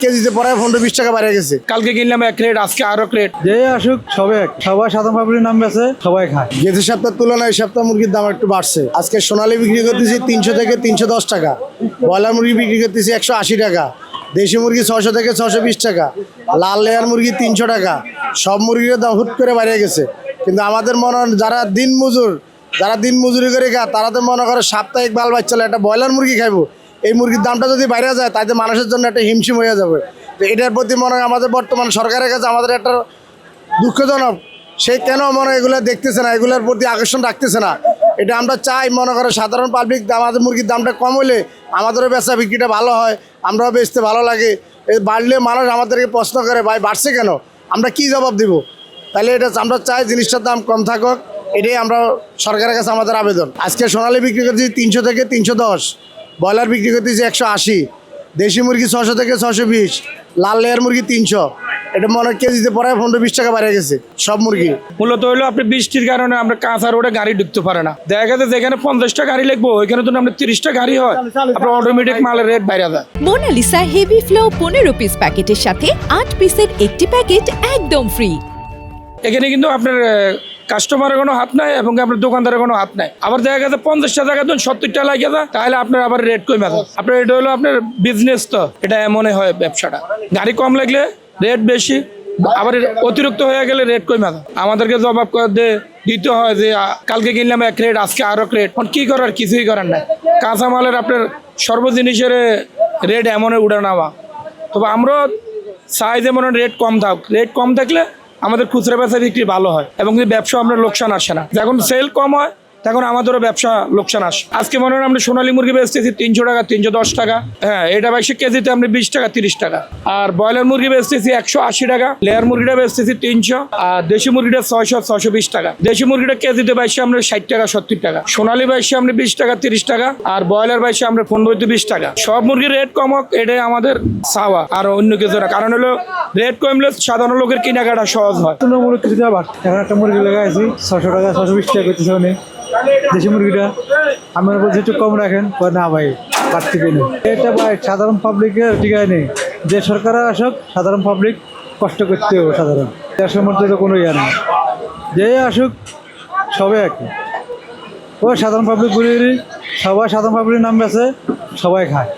কেজিতে পরে 15-20 টাকা বেড়ে গেছে। কালকে কিনলাম এক রেট, আজকে আরো রেট। যে আসুক সবে এক, সবাই সাধারণ পাবলিক নাম বেছে, সবাই খায়। গেছে সপ্তাহের তুলনায় এই সপ্তাহ মুরগির দাম একটু বাড়ছে। আজকে সোনালী বিক্রি করতেছি 300 থেকে 310 টাকা, ব্রয়লার মুরগি বিক্রি করতেছি 180 টাকা, দেশি মুরগি 600 থেকে 620 টাকা, লাল লেয়ার মুরগি 300 টাকা। সব মুরগির দাম হুট করে বেড়ে গেছে। কিন্তু আমাদের মনে হয় যারা দিন মজুরি করে খায় তারা তো মনে করে সাপ্তাহিক বাল বাচ্চালে একটা ব্রয়লার মুরগি খাইবো, এই মুরগির দামটা যদি বাইরে যায় তাতে মানুষের জন্য একটা হিমশিম হয়ে যাবে। তো এটার প্রতি মনে হয় আমাদের বর্তমান সরকারের কাছে আমাদের একটা দুঃখজনক, সে কেন মনে এগুলো দেখতেছে না, এগুলোর প্রতি আকর্ষণ রাখতেছে না। এটা আমরা চাই মনে করে সাধারণ পাবলিক আমাদের মুরগির দামটা কম হলে আমাদেরও বেচা বিক্রিটা ভালো হয়, আমরাও বেচতে ভালো লাগে। বাড়লে মানুষ আমাদেরকে প্রশ্ন করে ভাই বাড়ছে কেন, আমরা কি জবাব দিব? তাহলে এটা আমরা চাই জিনিসটার দাম কম থাকুক, এটাই আমরা সরকারের কাছে আমাদের আবেদন। আজকে সোনালী বিক্রি করতেছি 300 থেকে 310, ব্রয়লার বিক্রি করতেছি 180, দেশি মুরগি 600 থেকে 620, লাল লেয়ার মুরগি 300। এটা মনে হয় কেজিতে পরে 15-20 টাকা বেড়ে গেছে সব মুরগি। মূলত হলো আপনি বৃষ্টির কারণে আমরা কাঁচা রোডে গাড়ি ঢুকতে পারে না। দেখা গেছে যেখানে 50টা গাড়ি লাগবো ওইখানে তো আমরা 30টা গাড়ি হয়, আপনার অটোমেটিক মালের রেট বাইরে যায়। মোনালিসা হেভি ফ্লো 15 পিস প্যাকেটের সাথে 8 পিসের একটি প্যাকেট একদম ফ্রি। এখানে কিন্তু আপনার কাস্টমারের কোনো হাত নাই এবং আপনার দোকানদারের কোনো হাত নাই। আবার দেখা গেছে 50টা জায়গায় ধরুন 70টা লাগে যায়, তাহলে আপনার আবার রেট কমে যায়। আপনার এটা হলো আপনার বিজনেস, তো এটা এমনই হয় ব্যবসাটা। গাড়ি কম লাগলে রেট বেশি, আবার অতিরিক্ত হয়ে গেলে রেট কমে যায়। আমাদেরকে জবাব দিতে হয় যে কালকে কিনলাম এক রেট, আজকে আরো রেট। কি করার, কিছুই করার নাই। কাঁচামালের আপনার সর্ব জিনিসের রেট এমন উড়ে নেওয়া। তবে আমরাও চাই যে মনে রেট কম থাক, রেট কম থাকলে আমাদের খুচরা বেচা বিক্রি ভালো হয় এবং ব্যবসা আমরা লোকসান আসে না। যখন সেল কম হয় তখন আমাদেরও ব্যবসা লোকসান আসে। আজকে মনে হয় আমরা সোনালী মুরগি বেচতেছি 300 টাকা, 310 টাকা। হ্যাঁ, এটা বাইশে কেজিতে আমরা 20 টাকা 30 টাকা। আর ব্রয়লার মুরগি বেচতেছি 180 টাকা, লেয়ার মুরগিটা বেচতেছি 300, আর দেশি মুরগিটা 600-620 টাকা। দেশি মুরগিটা কেজিতে বাইশে আমরা 60 টাকা 70 টাকা, সোনালী বাইশে আমরা 20 টাকা 30 টাকা, আর ব্রয়লার বাইশে আমরা 15-20 টাকা। সব মুরগির রেট কমক, এটাই আমাদের চাওয়া, আর অন্য কিছু না। কারণ হলো রেট কমলে সাধারণ লোকের কেনাকাটা সহজ হয়। তুলনামূলক কিছু আবার এখন একটা মুরগি লাগাইছি 600 টাকা 620 টাকা করতেছে। অনেক দেশি মুরগিটা আমার বলছি একটু কম রাখেন, না ভাই বাড়তি পেনি। এটা ভাই সাধারণ পাবলিকের ঠিকাই নেই। যে সরকার আসুক সাধারণ পাবলিক কষ্ট করতে হবে। সাধারণ দেশের মধ্যে তো কোনো ইয়ে নেই, যে আসুক সবে এক, ও সাধারণ পাবলিক বলি সবাই সাধারণ পাবলিক নাম বেছে, সবাই খায়।